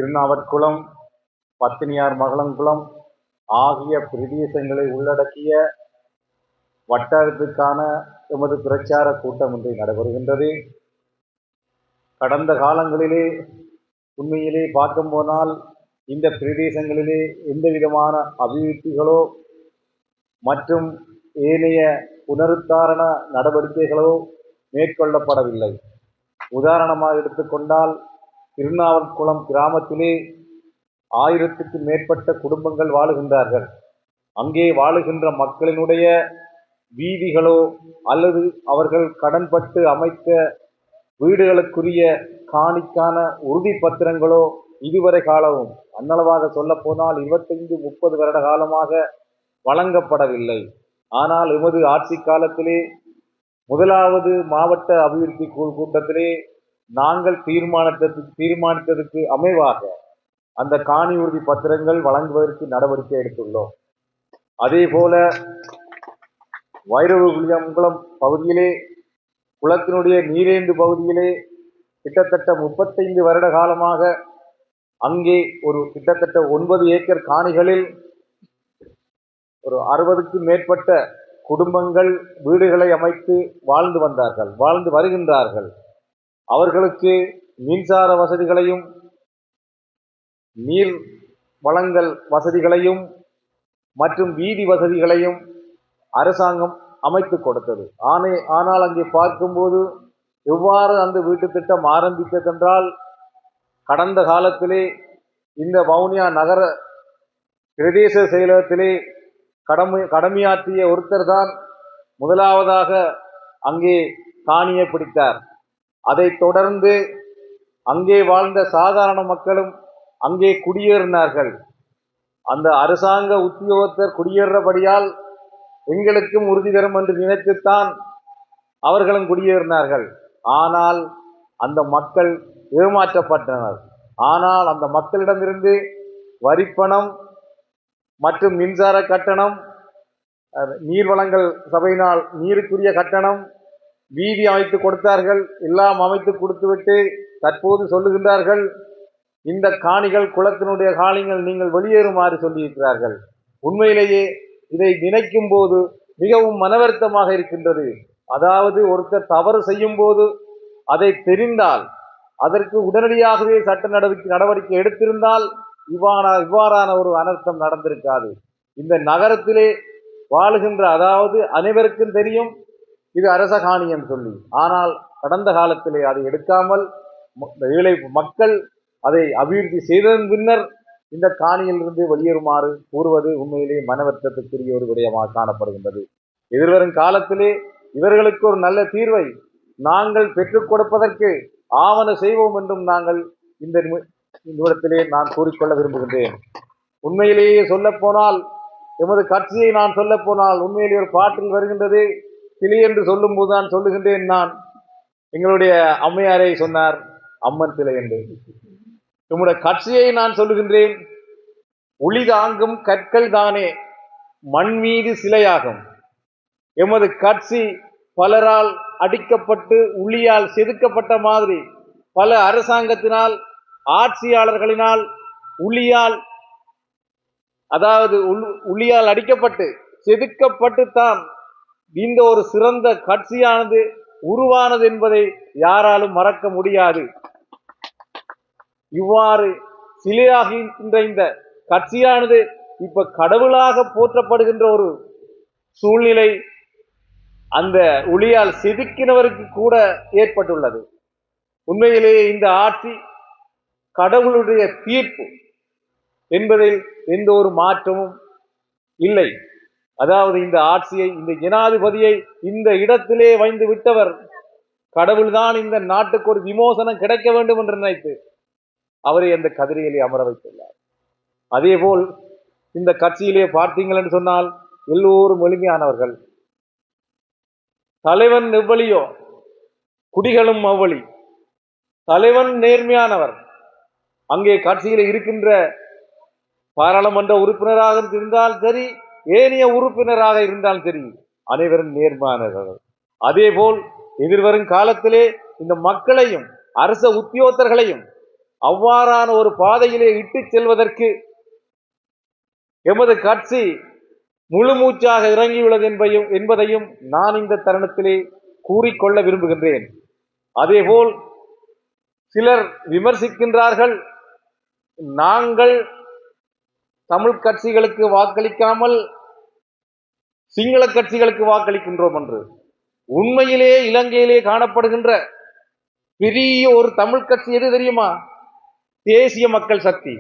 திருநாவற்குளம், பத்தினியார் மகளங்குளம் ஆகிய பிரதேசங்களை உள்ளடக்கிய வட்டாரத்துக்கான எமது பிரச்சார கூட்டம் இன்று நடைபெறுகின்றது. கடந்த காலங்களிலே உண்மையிலே பார்க்கும் போனால் இந்த பிரதேசங்களிலே எந்த விதமான அபிவிருத்திகளோ மற்றும் ஏனைய புனருத்தாரண நடவடிக்கைகளோ மேற்கொள்ளப்படவில்லை. உதாரணமாக எடுத்துக்கொண்டால் திருநாவற்குளம் கிராமத்திலே 1000க்கு மேற்பட்ட குடும்பங்கள் வாழுகின்றார்கள். அங்கே வாழுகின்ற மக்களினுடைய வீதிகளோ அல்லது அவர்கள் கடன்பட்டு அமைத்த வீடுகளுக்குரிய காணிக்கான உறுதி பத்திரங்களோ இதுவரை காலமும் அன்னளவாக சொல்லப்போனால் 25-30 வருட காலமாக வழங்கப்படவில்லை. ஆனால் எமது ஆட்சி காலத்திலே முதலாவது மாவட்ட அபிவிருத்தி கூட்டத்திலே நாங்கள் தீர்மானித்ததற்கு அமைவாக அந்த காணி உறுதி பத்திரங்கள் வழங்குவதற்கு நடவடிக்கை எடுத்துள்ளோம். அதே போல வைரவகுளம் பகுதியிலே குளத்தினுடைய நீரேந்து பகுதியிலே கிட்டத்தட்ட 35 வருட காலமாக அங்கே ஒரு கிட்டத்தட்ட 9 ஏக்கர் காணிகளில் ஒரு 60க்கும் மேற்பட்ட குடும்பங்கள் வீடுகளை அமைத்து வாழ்ந்து வருகின்றார்கள். அவர்களுக்கு மின்சார வசதிகளையும் நீர் வழங்கல் வசதிகளையும் மற்றும் வீதி வசதிகளையும் அரசாங்கம் அமைத்து கொடுத்தது. ஆனால் அங்கே பார்க்கும்போது எவ்வாறு அந்த வீட்டு திட்டம் ஆரம்பித்ததென்றால், கடந்த காலத்திலே இந்த வவுனியா நகர பிரதேச செயலகத்திலே கடமையாற்றிய ஒருத்தர் தான் முதலாவதாக அங்கே காணியை பிடித்தார். அதைத் தொடர்ந்து அங்கே வாழ்ந்த சாதாரண மக்களும் அங்கே குடியேறினார்கள். அந்த அரசாங்க உத்தியோகத்தர் குடியேறபடியால் எங்களுக்கும் உறுதி தரும் என்று நினைத்துத்தான் அவர்களும் குடியேறினார்கள். ஆனால் அந்த மக்கள் ஏமாற்றப்பட்டனர். ஆனால் அந்த மக்களிடமிருந்து வரிப்பணம் மற்றும் மின்சார கட்டணம், நீர் வழங்கல் சபையினால் நீருக்குரிய கட்டணம், வீதி அமைத்து கொடுத்தார்கள். எல்லாம் அமைத்து கொடுத்துவிட்டு தற்போது சொல்லுகின்றார்கள், இந்த காணிகள் குளத்தினுடைய காணிகள் நீங்கள் வெளியேறுமாறு சொல்லியிருக்கிறார்கள். உண்மையிலேயே இதை நினைக்கும் போது மிகவும் மனவருத்தமாக இருக்கின்றது. அதாவது ஒருத்தர் தவறு செய்யும் போது அதை தெரிந்தால் அதற்கு உடனடியாகவே சட்ட நடவடிக்கை எடுத்திருந்தால் இவ்வாறான ஒரு அனர்த்தம் நடந்திருக்காது. இந்த நகரத்திலே வாழுகின்ற, அதாவது அனைவருக்கும் தெரியும் இது அரச காணியம் சொல்லி, ஆனால் கடந்த காலத்திலே அதை எடுக்காமல் ஏழை மக்கள் அதை அபிவிருத்தி செய்ததன் பின்னர் இந்த காணியிலிருந்து வெளியேறுமாறு கூறுவது உண்மையிலே மனவர்த்தத்துக்குரிய ஒரு விடயமாக காணப்படுகின்றது. எதிர்வரும் காலத்திலே இவர்களுக்கு ஒரு நல்ல தீர்வை நாங்கள் பெற்றுக் கொடுப்பதற்கு ஆவண செய்வோம் என்றும் நாங்கள் இந்த இடத்திலே நான் கூறிக்கொள்ள விரும்புகின்றேன். உண்மையிலேயே சொல்லப்போனால், எமது கட்சியை நான் சொல்லப்போனால் உண்மையிலேயே ஒரு பாட்டில் வருகின்றது. கிளி என்று சொல்லும் போது நான் சொல்லுகின்றேன், நான் எங்களுடைய அம்மையாரை சொன்னார் அம்மன் சிலை என்று. நம்முடைய கட்சியை நான் சொல்லுகின்றேன், ஒளி தாங்கும் கற்கள் தானே மண் மீது சிலையாகும். எமது கட்சி பலரால் அடிக்கப்பட்டு உள்ளியால் செதுக்கப்பட்ட மாதிரி பல அரசாங்கத்தினால், ஆட்சியாளர்களினால் உள்ளியால் அடிக்கப்பட்டு செதுக்கப்பட்டு தான் இந்த ஒரு சிறந்த கட்சியானது உருவானது என்பதை யாராலும் மறக்க முடியாது. இவ்வாறு சிலையாகின்ற இந்த கட்சியானது இப்ப கடவுளாக போற்றப்படுகின்ற ஒரு சூழ்நிலை அந்த ஒளியால் செதுக்கினவருக்கு கூட ஏற்பட்டுள்ளது. உண்மையிலேயே இந்த ஆட்சி கடவுளுடைய தீர்ப்பு என்பதில் எந்த ஒரு மாற்றமும் இல்லை. அதாவது இந்த ஆட்சியை, இந்த ஜனாதிபதியை இந்த இடத்திலே வைந்து விட்டவர் கடவுள்தான் இந்த நாட்டுக்கு ஒரு விமோசனம் கிடைக்க வேண்டும் என்று நினைத்து அவரை அந்த கதிரையிலே அமர வைத்துள்ளார். அதேபோல் இந்த கட்சியிலே பார்த்தீங்கள் என்று சொன்னால் எல்லோரும் எளிமையானவர்கள். தலைவன் எவ்வளியோ குடிகளும் அவ்வளி. தலைவன் நேர்மையானவர். அங்கே கட்சியில் இருக்கின்ற பாராளுமன்ற உறுப்பினராக இருந்தால் சரி, ஏனைய உறுப்பினராக இருந்தாலும் சரி, அனைவரும் நேர்மையானவர்கள். அதேபோல் எதிர்வரும் காலத்திலே இந்த மக்களையும் அரச உத்தியோகத்தர்களையும் அவ்வாறான ஒரு பாதையிலே இட்டுச் செல்வதற்கு எமது கட்சி முழு மூச்சாக இறங்கியுள்ளது என்பதையும் நான் இந்த தருணத்திலே கூறிக்கொள்ள விரும்புகின்றேன். அதேபோல் சிலர் விமர்சிக்கின்றார்கள், நாங்கள் தமிழ் கட்சிகளுக்கு வாக்களிக்காமல் சிங்கள கட்சிகளுக்கு வாக்களிக்கின்றோம் என்று. உண்மையிலே இலங்கையிலே காணப்படுகின்ற பெரிய ஒரு தமிழ் கட்சி எது தெரியுமா? தேசிய மக்கள் சக்தி.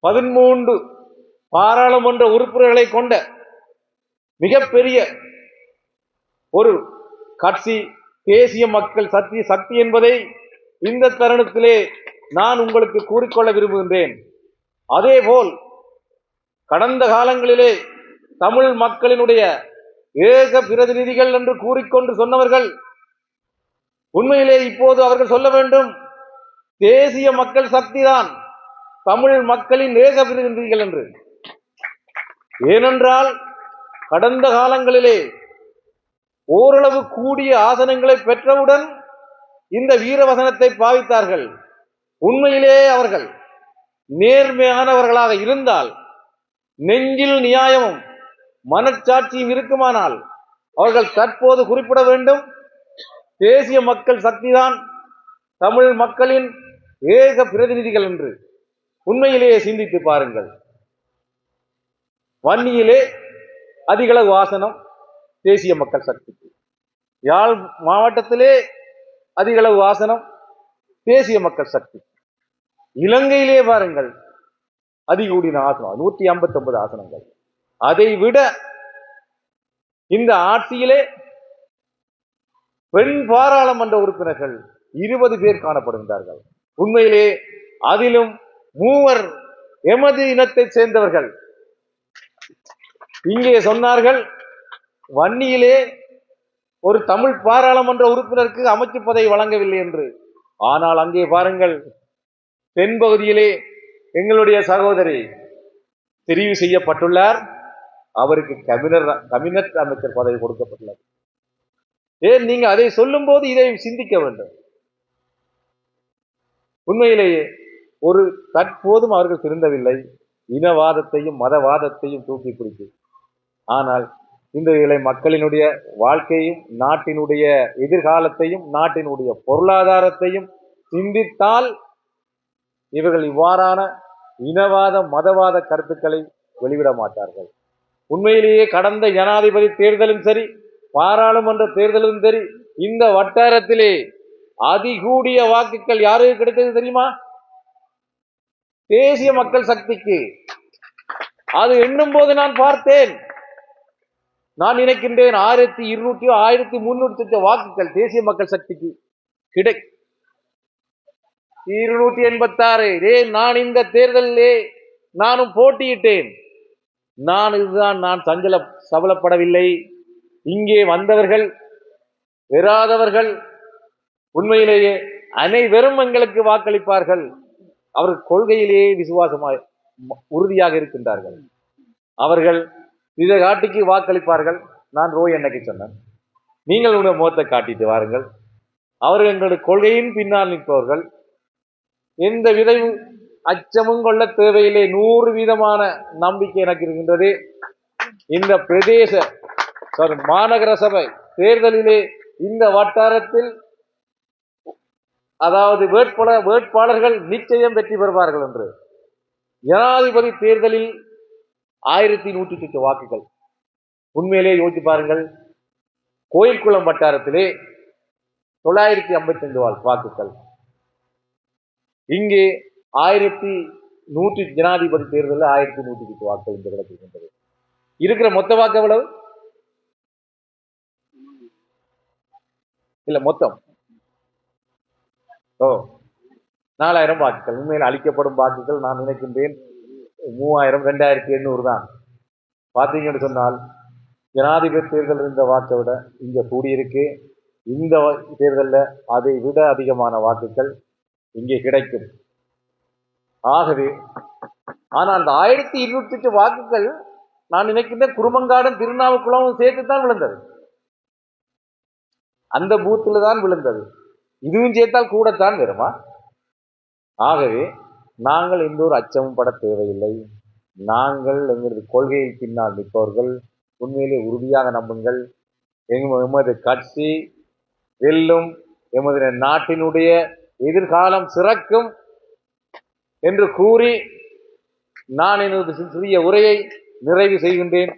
13 பாராளுமன்ற உறுப்பினர்களை கொண்ட மிகப்பெரிய ஒரு கட்சி தேசிய மக்கள் சக்தி என்பதை இந்த தருணத்திலே நான் உங்களுக்கு கூறிக்கொள்ள விரும்புகின்றேன். அதேபோல் கடந்த காலங்களிலே தமிழ் மக்களினுடைய ஏக பிரதிநிதிகள் என்று கூறிக்கொண்டு சொன்னவர்கள் உண்மையிலே இப்போது அவர்கள் சொல்ல வேண்டும், தேசிய மக்கள் சக்தி தான் தமிழ் மக்களின் ஏக பிரதிநிதிகள் என்று. ஏனென்றால் கடந்த காலங்களிலே ஓரளவு கூடிய ஆசனங்களை பெற்றவுடன் இந்த வீரவசனத்தை பாவித்தார்கள். உண்மையிலே அவர்கள் நேர்மையானவர்களாக இருந்தால், நெஞ்சில் நியாயமும் மனச்சாட்சியும் இருக்குமானால் அவர்கள் தற்போது குறிப்பிட வேண்டும், தேசிய மக்கள் சக்திதான் தமிழ் மக்களின் ஏக பிரதிநிதிகள் என்று. உண்மையிலேயே சிந்தித்து பாருங்கள். வன்னியிலே அதிகளவு ஆசனம் தேசிய மக்கள் சக்திக்கு, யாழ் மாவட்டத்திலே அதிகளவு ஆசனம் தேசிய மக்கள் சக்தி. இலங்கையிலே பாருங்கள், அதிகூடின ஆசனம் 159 ஆசனங்கள். அதை விட இந்த ஆட்சியிலே பெண் பாராளுமன்ற உறுப்பினர்கள் 20 பேர் காணப்படுகின்றார்கள். உண்மையிலே அதிலும் 3 எமது இனத்தை சேர்ந்தவர்கள். இங்கே சொன்னார்கள், வன்னியிலே ஒரு தமிழ் பாராளுமன்ற உறுப்பினருக்கு அமைச்சு பதவி வழங்கவில்லை என்று. ஆனால் அங்கே பாருங்கள், தென்பகுதியிலே எங்களுடைய சகோதரி தெரிவு செய்யப்பட்டுள்ளார். அவருக்கு கேபினட் அமைச்சர் பதவி கொடுக்கப்பட்டுள்ளது. ஏன் நீங்க அதை சொல்லும் போது இதை சிந்திக்க வேண்டும். உண்மையிலேயே ஒரு தற்போதும் அவர்கள் திருந்தவில்லை. இனவாதத்தையும் மதவாதத்தையும் தூக்கி பிடித்து, ஆனால் இந்த இளை மக்களினுடைய வாழ்க்கையும் நாட்டினுடைய எதிர்காலத்தையும் நாட்டினுடைய பொருளாதாரத்தையும் சிந்தித்தால் இவர்கள் இவ்வாறான இனவாத மதவாத கருத்துக்களை வெளிவிட மாட்டார்கள். உண்மையிலேயே கடந்த ஜனாதிபதி தேர்தலும் சரி, பாராளுமன்ற தேர்தலும் சரி, இந்த வட்டாரத்திலே அதிகூடிய வாக்குகள் யாருக்கு கிடைத்தது தெரியுமா? தேசிய மக்கள் சக்திக்கு. அது எண்ணும் போது நான் பார்த்தேன், நான் நினைக்கின்றேன் 1200 1300 வாக்குகள் தேசிய மக்கள் சக்திக்கு கிடை 286. நான் இந்த தேர்தலிலே நானும் போட்டியிட்டேன். நான் சபலப்படவில்லை. இங்கே வந்தவர்கள் பெறாதவர்கள் உண்மையிலேயே அனைவரும் எங்களுக்கு வாக்களிப்பார்கள். அவர்கள் கொள்கையிலேயே விசுவாசமாய் உறுதியாக இருக்கின்றார்கள். அவர்கள் இதை காட்டிக்கு வாக்களிப்பார்கள். நான் ரோய் என்னைக்கு சொன்னேன், நீங்கள் உங்களுடைய முகத்தை காட்டிட்டு வாருங்கள். அவர்கள் எங்களுடைய கொள்கையின் பின்னால் நிற்பவர்கள். எந்த வித அச்சமும் கொள்ள தேவையில்லை. 100% நம்பிக்கை எனக்கு இருக்கின்றது. இந்த பிரதேச மாநகர சபை தேர்தலிலே இந்த வட்டாரத்தில் அதாவது வேட்பாளர்கள் நிச்சயம் வெற்றி பெறுவார்கள் என்று. ஜனாதிபதி தேர்தலில் 1108 வாக்குகள். உண்மையிலே யோசிச்சு பாருங்கள், கோயில்குளம் வட்டாரத்திலே 955 வாக்குகள். இங்கே 1100 ஜனாதிபதி தேர்தலில் 1108 வாக்குகள் இந்த கிடைக்கின்றது. இருக்கிற மொத்த வாக்கு எவ்வளவு? இல்ல மொத்தம் 4000 வாக்குகள். உண்மையில் அளிக்கப்படும் வாக்குகள் நான் நினைக்கின்றேன் 3000 2800 தான். பார்த்தீங்கன்னு சொன்னால் ஜனாதிபதி தேர்தல் இருந்த வாக்கை விட இங்க கூடியிருக்கு. இந்த தேர்தலில் அதை விட அதிகமான வாக்குகள் இங்கே கிடைக்கும். ஆகவே ஆனால் அந்த 1208 வாக்குகள் நான் நினைக்கின்றேன் குருமங்காடும் திருநாவுக்குளமும் சேர்த்துத்தான் விழுந்தது. அந்த பூத்தில் தான் விழுந்தது. இதுவும் சேர்த்தால் கூடத்தான் வருமா? ஆகவே நாங்கள் எந்த ஒரு அச்சமும் பட தேவையில்லை. நாங்கள் எங்களது கொள்கையை பின்னால் நிற்பவர்கள். உண்மையிலே உறுதியாக நம்புங்கள், எமது கட்சி வெல்லும், எமது நாட்டினுடைய எதிர்காலம் சிறக்கும் என்று கூறி நான் எனது சிறிய உரையை நிறைவு செய்கின்றேன்.